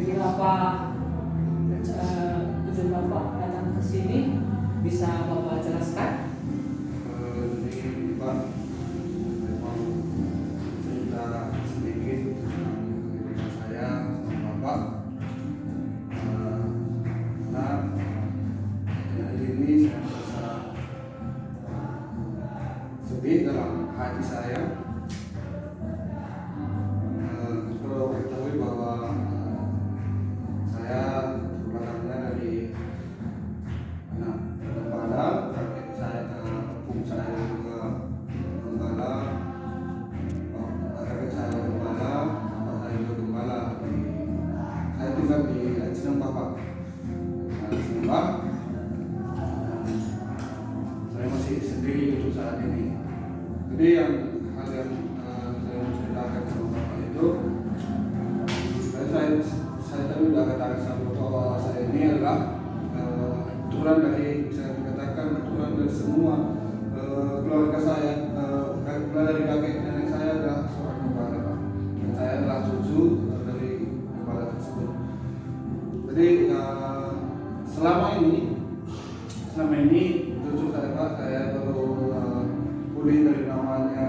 Jadi apa tujuan Bapak datang ke sini, bisa Bapak jelaskan? Jadi Pak, memang cerita sedikit tentang kehidupan saya sama Bapak. Karena hari ini saya merasa sedih dalam hati saya. Perlu ketahui bahwa saya belakangnya dari anak gembala, kakek saya, opung saya juga gembala, kakek saya gembala, bapak saya juga gembala. Saya tinggal di Senang Bapak, Sembah. Saya masih sendiri untuk saat ini. Jadi hal yang saya mau ceritakan sama Bapak itu, saya tadi sudah katakan sama Bapak bahwa saya ini adalah keturunan dari, bisa dikatakan keturunan dari semua keluarga saya. Dari kakek nenek saya adalah seorang gembala, dan saya adalah cucu dari gembala tersebut. Jadi selama ini cucu saya Pak, saya baru pulih dari namanya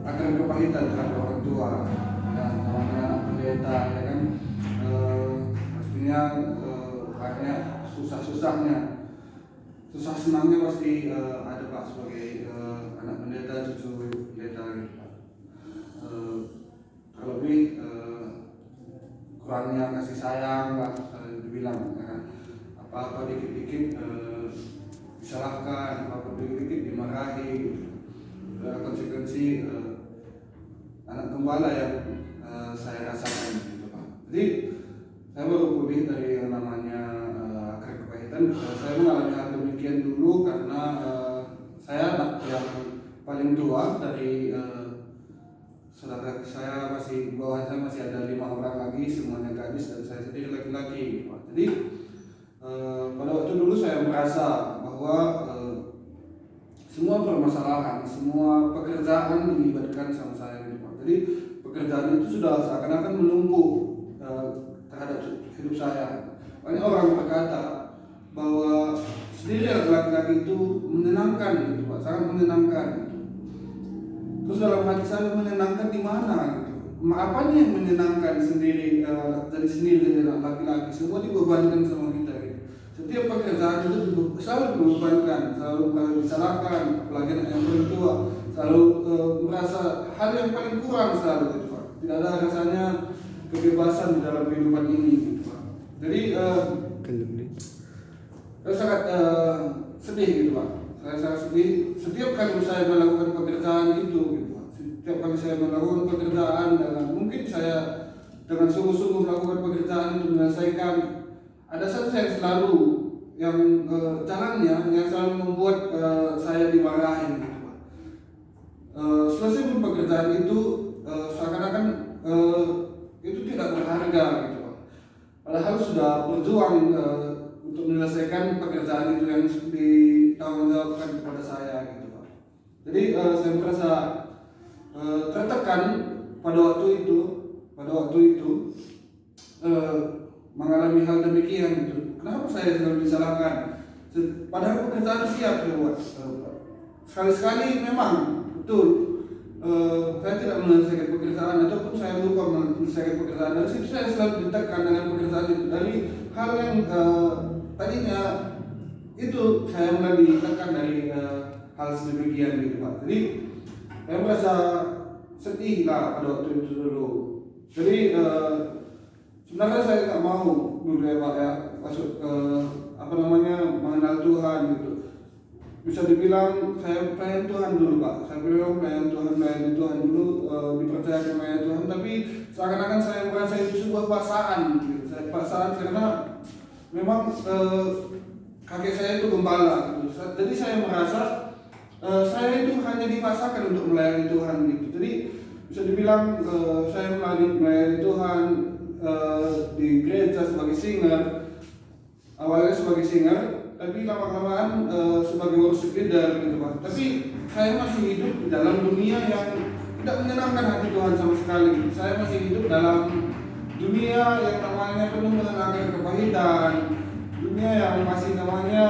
akan kepahitan terhadap orang tua, ya, namanya anak pendeta, ya kan. Pastinya banyak susah-susahnya, susah senangnya pasti ada Pak, sebagai anak pendeta, cucu pendeta gitu Pak. Terlebih kurangnya kasih sayang Pak, dibilang, ya kan. Apa-apa dikit-dikit disalahkan, apa-apa dikit-dikit dimarahi gitu. Konsekuensi anak gembala yang saya rasakan gitu Pak. Jadi saya baru pulih dari yang namanya akar kepahitan. Saya mengalami hal demikian dulu karena saya anak yang paling tua dari saudara saya, masih di bawah saya masih ada 5 orang lagi, semuanya gadis dan saya sendiri laki-laki Pak. Jadi pada waktu dulu saya merasa bahwa semua permasalahan, semua pekerjaan dilibatkan sama saya gitu Pak. Jadi pekerjaan itu sudah seakan-akan menumpuk terhadap hidup saya. Banyak orang berkata bahwa sendiri laki-laki itu menyenangkan gitu Pak, sangat menyenangkan gitu. Terus dalam hati saya, menyenangkan di mana gitu? Apanya yang menyenangkan sendiri dari sendiri dari laki-laki? Semua dibebankan sama kita gitu. Setiap pekerjaan itu selalu dibebankan, selalu disalahkan, apalagi anak yang paling tua, selalu merasa hal yang paling kurang selalu gitu Pak. Tidak ada rasanya kebebasan di dalam kehidupan ini gitu Pak. Jadi saya sangat sedih gitu Pak. Saya sangat sedih setiap kali saya melakukan pekerjaan itu gitu Pak. Setiap kali saya melakukan pekerjaan, dan mungkin saya dengan sungguh-sungguh melakukan pekerjaan itu menyelesaikan, ada satu yang selalu jalannya yang selalu membuat saya dimarahin gitu Pak. Selesai pun pekerjaan itu seakan-akan itu tidak berharga gitu Pak. Padahal sudah berjuang untuk menyelesaikan pekerjaan itu yang ditanggungjawabkan kepada saya gitu Pak. Jadi saya merasa tertekan pada waktu itu mengalami hal demikian gitu. Kenapa saya selalu disalahkan? Padahal pekerjaan siap dibuat. Sekali-sekali memang betul saya tidak menyelesaikan pekerjaan, ataupun saya lupa menyelesaikan pekerjaan. Dari situ saya selalu ditekan dengan pekerjaan itu. Dari hal yang tadinya itu saya mulai ditekan dari hal sedemikian gitu Pak. Jadi saya merasa sedih lah pada waktu itu dulu. Jadi sebenarnya saya tidak mau dulu ya Pak ya masuk mengenal Tuhan gitu. Bisa dibilang saya pelayan Tuhan dulu Pak. Saya bilang pelayan Tuhan dulu, dipercayakan pelayan Tuhan. Tapi seakan-akan saya merasa itu sebuah paksaan gitu. Saya paksaan karena memang kakek saya itu gembala gitu. Jadi saya merasa saya itu hanya dipaksakan untuk melayani Tuhan gitu. Jadi bisa dibilang saya melayani Tuhan di gereja sebagai singer, awalnya sebagai singer, tapi lama-lamaan sebagai worship leader gitu Pak. Tapi saya masih hidup di dalam dunia yang tidak menyenangkan hati Tuhan sama sekali. Saya masih hidup dalam dunia yang namanya penuh dengan angin kepahitan, dunia yang masih namanya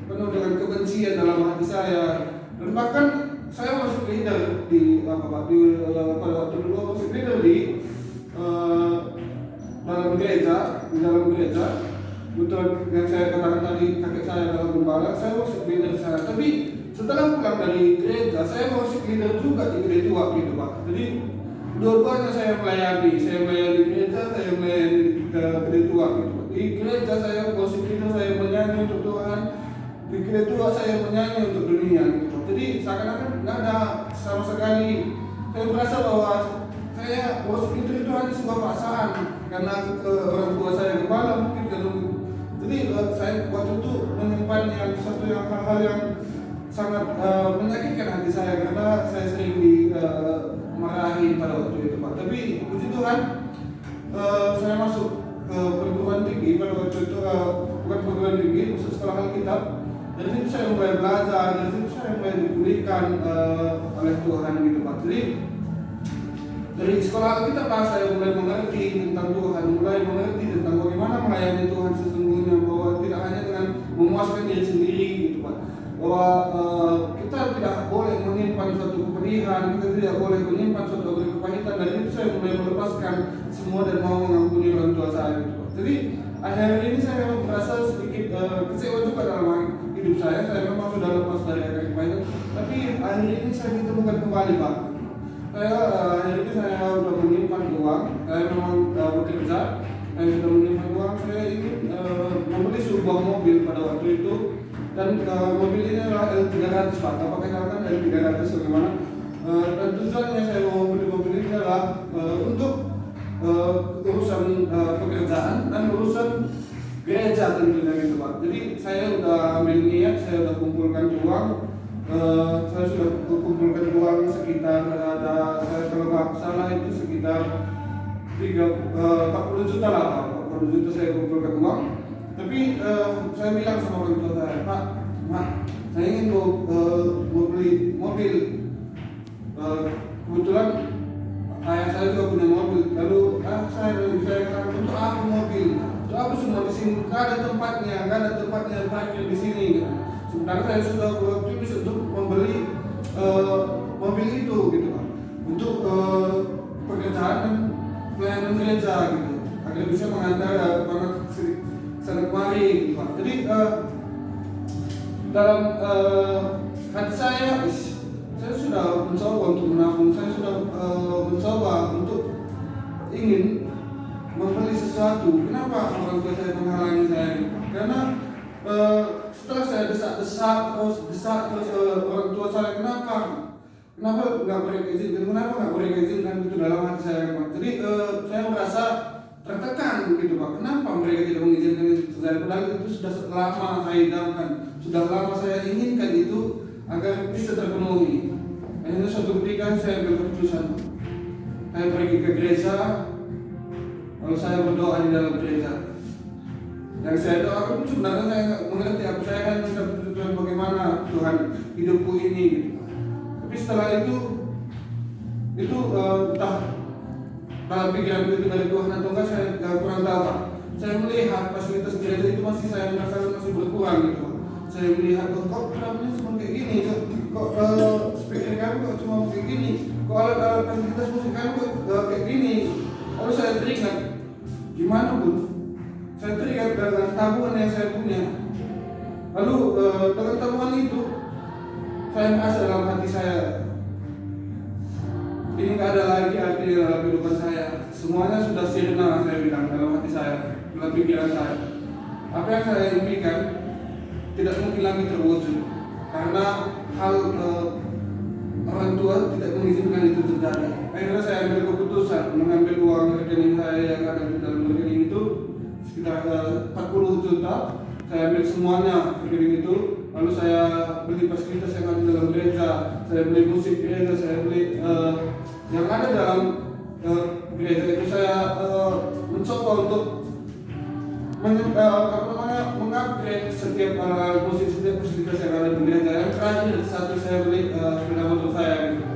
penuh dengan kebencian dalam hati saya, dan bahkan saya masuk leader di pada waktu dulu masuk leader di dalam gereja. Betul yang saya katakan tadi, kakek saya adalah gembala, saya masuk leader saya. Tapi setelah pulang dari gereja, saya masuk leader juga di gereja tua gitu Pak. Jadi dua-duanya saya melayani gereja, saya melayani ke gereja tua gitu. Di gereja saya masuk leader, saya menyanyi untuk Tuhan. Di gereja tua saya menyanyi untuk dunia gitu. Jadi seakan-akan nggak ada sama sekali. Saya merasa bahwa saya masuk leader itu hanya sebuah paksaan karena orang tua saya gembala mungkin kan. Jadi saya waktu itu menyimpan hal-hal yang sangat menyakitkan hati saya karena saya sering dimarahi pada waktu itu Pak. Tapi puji Tuhan saya masuk ke perguruan tinggi pada waktu itu, bukan perguruan tinggi, masuk sekolah Alkitab. Dari situ saya mulai belajar, dari situ saya mulai dipulihkan oleh Tuhan gitu Pak. Jadi dari sekolah Alkitab saya mulai mengerti tentang Tuhan, mulai mengerti tentang bagaimana melayani Tuhan sesungguhnya, bahwa tidak hanya dengan memuaskan diri sendiri gitu Pak, bahwa kita tidak boleh menyimpan suatu kepedihan, kita tidak boleh menyimpan suatu kepahitan. Dari itu saya mulai melepaskan semua dan mau mengampuni orang tua saya gitu Pak. Jadi akhir ini saya memang merasa sedikit kecewa juga dalam hidup saya memang sudah lepas dari kepahitan, tapi akhir ini saya ditemukan kembali Pak. Hari ini saya sudah menyimpan uang, saya memang bekerja, saya sudah menyimpan uang, saya ingin membeli sebuah mobil pada waktu itu, dan mobil ini adalah L300 Pak, apakah katakan L300 bagaimana? Dan tujuannya saya mau membeli mobil ini adalah untuk urusan pekerjaan dan urusan gereja tentunya gitu Pak. Jadi saya sudah ambil niat, saya sudah kumpulkan uang. Saya sudah kumpulkan uang sekitar saya kalau nggak salah itu sekitar 40 juta lah Pak. 40 juta saya kumpulkan uang. Tapi saya bilang sama orang tua saya, Pak, saya ingin mau beli mobil. Kebetulan ayah saya juga punya mobil. Lalu saya katakan, untuk apa mobil? Untuk apa semua di sini? Nggak ada tempatnya parkir di sini. Sebenarnya saya sudah beroptimis untuk membeli mobil itu gitu Pak, untuk pekerjaan dan pelayanan gereja gitu, agar bisa mengantar anak sana kemari gitu Pak. Jadi dalam hati saya sudah mencoba untuk menabung, saya sudah mencoba untuk ingin membeli sesuatu. Kenapa orang tua saya menghalangi saya gitu Pak? Karena setelah saya desak terus orang tua saya kenapa nggak mereka izinkan itu dalam hati saya Pak. Jadi saya merasa tertekan gitu Pak, kenapa mereka tidak mengizinkan itu saya, padahal itu sudah lama saya idamkan, sudah lama saya inginkan itu agar bisa terpenuhi. Akhirnya suatu ketika saya ambil keputusan, saya pergi ke gereja, lalu saya berdoa di dalam gereja. Yang saya doakan sebenarnya saya nggak mengerti apa, saya hanya minta Tuhan bagaimana Tuhan hidupku ini gitu. Tapi setelah itu entah dalam pikiran itu dari Tuhan atau enggak saya kurang tahu Pak. Saya melihat fasilitas gereja itu saya merasakan masih berkurang gitu. Saya melihat kok drumnya cuma kayak gini, kok speaker kamu kok cuma kayak gini, kok alat fasilitas musik kamu kok kayak gini. Lalu saya teringat, gimana Bu? Saya teringat dengan tabungan yang saya punya. Lalu dengan tabungan itu saya merasa dalam hati saya, ini nggak ada lagi arti dalam kehidupan saya. Semuanya sudah sirna, saya bilang dalam hati saya, dalam pikiran saya. Apa yang saya impikan tidak mungkin lagi terwujud karena hal orang tua tidak mengizinkan itu terjadi. Akhirnya saya ambil keputusan mengambil uang rekening saya yang ada di dalam rekening itu sekitar 40 juta. Saya ambil semuanya rekening itu, lalu saya beli fasilitas yang ada dalam gereja, saya beli musik gereja, saya beli yang ada dalam gereja itu. Saya mencoba untuk mengupgrade setiap musik, setiap fasilitas yang ada di gereja. Yang terakhir satu saya beli sepeda motor saya gitu.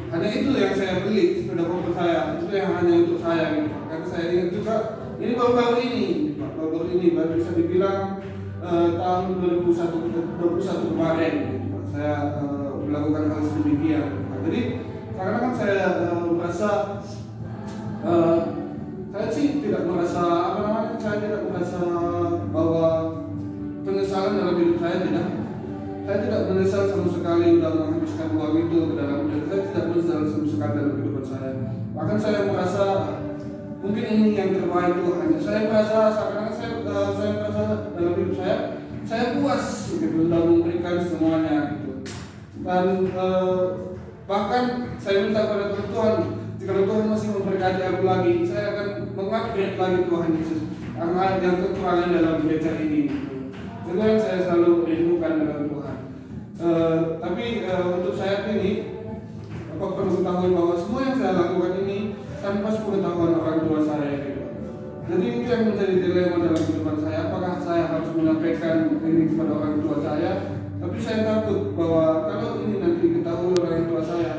Hanya itu yang saya beli, sepeda motor saya itu yang hanya untuk saya gitu. saya ingat juga ini baru-baru ini, baru bisa dibilang tahun 2021 kemarin gitu, Pak. Saya melakukan hal sedemikian. Jadi karena kan saya merasa saya sih tidak merasa saya tidak merasa bahwa penyesalan dalam hidup saya tidak. Saya tidak menyesal sama sekali sudah menghabiskan uang itu ke dalam hidup. Saya tidak menyesal sama sekali dalam kehidupan saya. Bahkan saya merasa mungkin ini yang terbaik Tuhan. Saya merasa seakan-akan saya merasa dalam hidup saya puas gitu sudah memberikan semuanya gitu. Dan bahkan saya minta pada Tuhan, jika Tuhan masih memberkati aku lagi, saya akan mengupgrade lagi Tuhan Yesus. Karena yang kekurangan dalam gereja ini. Gitu. Itu yang saya selalu rindukan dengan Tuhan. Tapi untuk saya ini, apa perlu ketahui bahwa semua yang saya lakukan ini tanpa sepengetahuan orang tua saya gitu. Jadi itu yang menjadi dilema dalam kehidupan saya. Apakah saya harus menyampaikan ini kepada orang tua saya? Tapi saya takut bahwa kalau ini nanti diketahui orang tua saya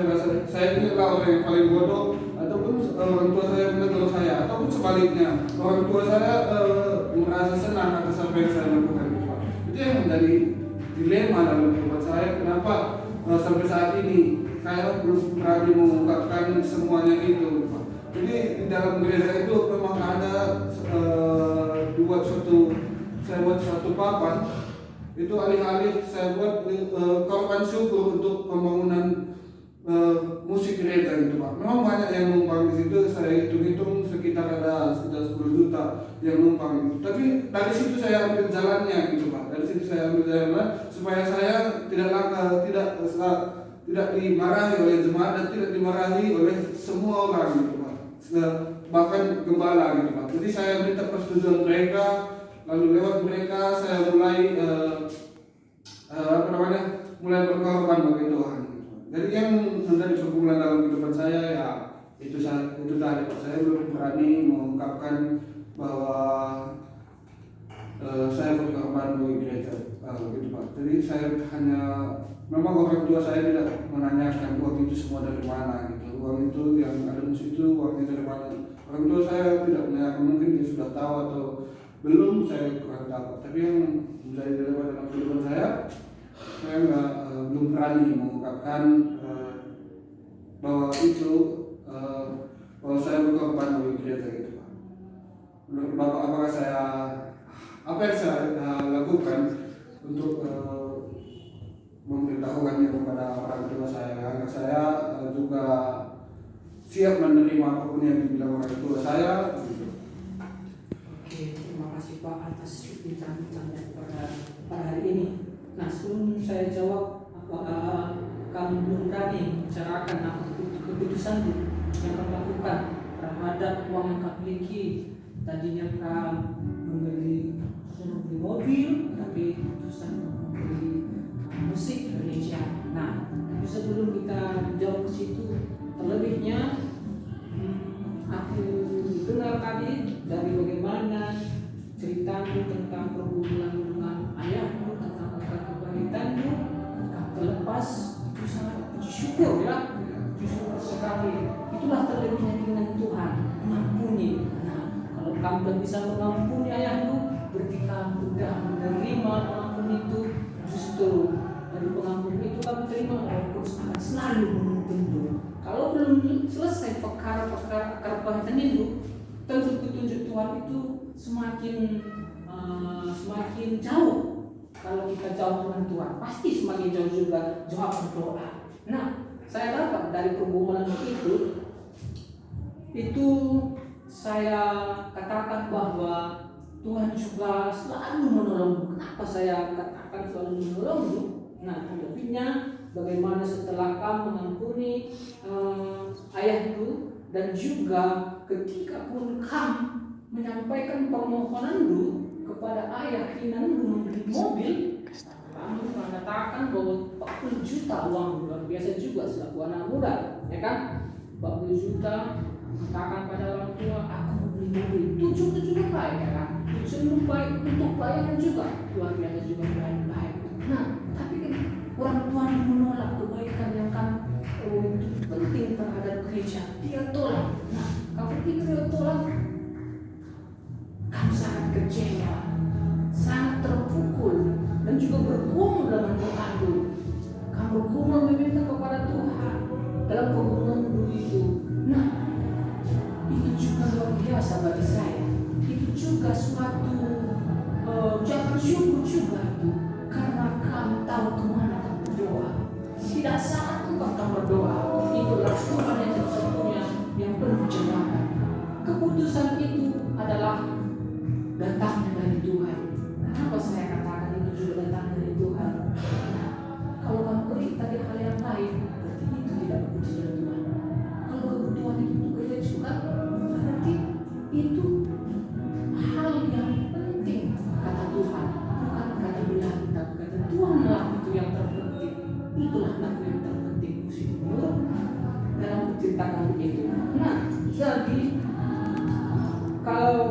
merasa saya ini adalah orang yang paling bodoh, ataupun orang tua saya menegur saya, ataupun sebaliknya orang tua saya merasa senang atas apa yang saya lakukan itu. Itu yang menjadi dilema dalam kehidupan saya. Kenapa sampai saat ini saya belum berani mengungkapkan semuanya itu, Pak. Jadi di dalam gereja itu memang ada saya buat suatu papan. Itu alih-alih saya buat korban syukur untuk pembangunan musik gereja gitu Pak. Memang banyak yang numpang di situ, saya hitung-hitung sekitar 10 juta yang numpang gitu. Tapi dari situ saya ambil jalannya gitu Pak. Dari situ saya ambil jalannya supaya saya tidak dimarahi oleh jemaat dan tidak dimarahi oleh semua orang gitu Pak. Bahkan gembala gitu Pak. Jadi saya minta persetujuan mereka, lalu lewat mereka saya mulai mulai berkorban bagi Tuhan. Jadi yang menjadi pergumulan dalam kehidupan saya ya itu tadi Pak. Saya belum berani mengungkapkan bahwa saya berkorban bagi gereja gitu Pak. Jadi saya hanya memang orang tua saya tidak menanyakan uang itu semua dari mana gitu. Uang itu yang ada di situ uangnya dari mana. Orang tua saya tidak menanyakan, mungkin dia sudah tahu atau belum, saya kurang tahu. Tapi yang menjadi dilema dalam kehidupan saya belum berani mengungkapkan bahwa itu bahwa saya berkorban bagi gereja gitu Pak. Menurut Bapak apa yang saya lakukan untuk memberitahukannya kepada orang tua saya agar saya juga siap menerima apapun yang dibilang orang tua saya gitu. Oke, terima kasih Pak atas bincang-bincangnya pada hari ini. Nah, sebelum saya jawab, apakah kamu belum berani membicarakan apa keputusan yang kamu lakukan terhadap uang yang kamu miliki? Tadinya kamu membeli mobil, tapi keputusan membeli musik Indonesia. Nah, tapi sebelum kita jawab ke situ, terlebihnya aku dengar tadi dari bagaimana ceritamu tentang pergumulan dengan ayahmu, tentang kepahitanmu, terlepas itu sangat puji syukur ya, puji syukur sekali. Itulah terlebihnya dengan Tuhan mengampuni. Nah, kalau kamu tidak bisa mengampuni ayahmu, berarti kamu sudah menerima pengampun itu. Justru dari pengampun itu kamu terima Roh Kudus akan selalu menuntun. Kalau belum selesai perkara-perkara akar kepahitan itu, tentu petunjuk Tuhan itu semakin jauh. Kalau kita jauh dengan Tuhan, pasti semakin jauh juga jawaban doa. Nah, saya dapat dari pergumulan itu saya katakan bahwa Tuhan juga selalu menolongmu. Kenapa saya katakan selalu menolongmu? Nah, lebihnya bagaimana setelah kamu mengampuni ayahmu, dan juga ketika pun kamu menyampaikan permohonanmu kepada ayah inginmu membeli mobil, kamu mengatakan bahwa 40 juta uang luar biasa juga selaku anak muda, ya kan? 40 juta mengatakan pada orang tua, aku membeli mobil. Tujuannya juga baik, ya kan? Tujuannya baik untuk bayaran juga luar biasa juga baik. Nah, tapi orang tua menolak kebaikan yang kan itu penting terhadap gereja. Dia tolak. Nah, kamu pikir meminta kepada Tuhan dalam hubungan dulu itu. Nah, itu juga luar biasa bagi saya. Itu juga suatu ucapan syukur juga itu, karena kamu tahu kemana kamu berdoa. Tidak saat engkau berdoa, itulah Tuhan yang sesungguhnya yang penuh jawaban. Keputusan itu adalah datangnya dari Tuhan. Kenapa saya katakan itu juga datang dari Tuhan? Nah, kalau kamu beri tadi hal yang lain, berarti itu tidak keputusan dari Tuhan. Kalau kebutuhan itu untuk kerja juga, berarti itu hal yang penting kata Tuhan, bukan kata bilang, tapi kata Tuhanlah itu yang terpenting. Itulah aku yang terpenting musim menurut dalam penciptaan itu. Nah, jadi kalau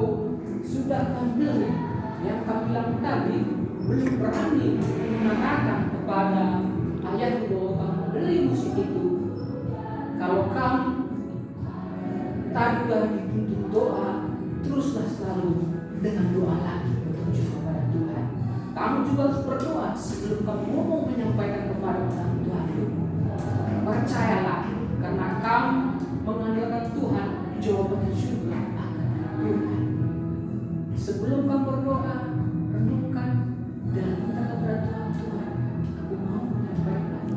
sudah kembali yang kami bilang tadi, belum berani mengatakan kepada ayahku bahwa kamu beli musik itu. Kalau kamu tadi sudah dituntut doa, teruslah selalu dengan doa lagi menuju kepada Tuhan. Kamu juga harus berdoa sebelum kamu ngomong menyampaikan kepada orang Tuhan. Percayalah, karena kamu mengandalkan Tuhan, jawabannya juga akan dari Tuhan. Sebelum kamu berdoa, renungkan dan minta kepada Tuhan, Tuhan, aku mau menyampaikan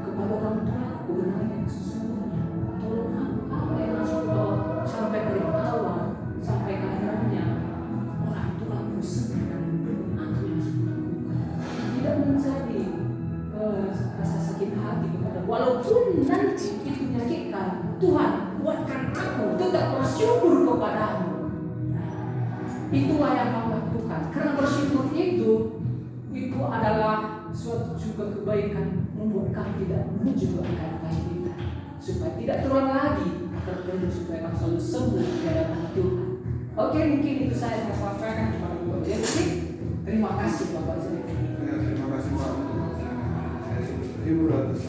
kepada orang tua aku kebenaran yang sesungguhnya. Tolong aku, apa yang harus aku sampai dari awal sampai ke akhirnya. Orang tua aku senang dan mendukung aku yang harus kulakukan. Tidak menjadi rasa sakit hati kepada, walaupun nanti itu menyakitkan. Tuhan, buatkan aku tetap bersyukur kepadamu. Itulah yang kamu lakukan. Karena bersyukur itu adalah suatu juga kebaikan, membuat kamu tidak menuju ke akar kita, supaya tidak terulang lagi akan perlu supaya kamu selalu sembuh di hadapan Tuhan. Oke, mungkin itu saya sampaikan kepada Bapak Jeffrey. Terima kasih Bapak Jeffrey. Terima kasih Pak untuk saya terhibur atas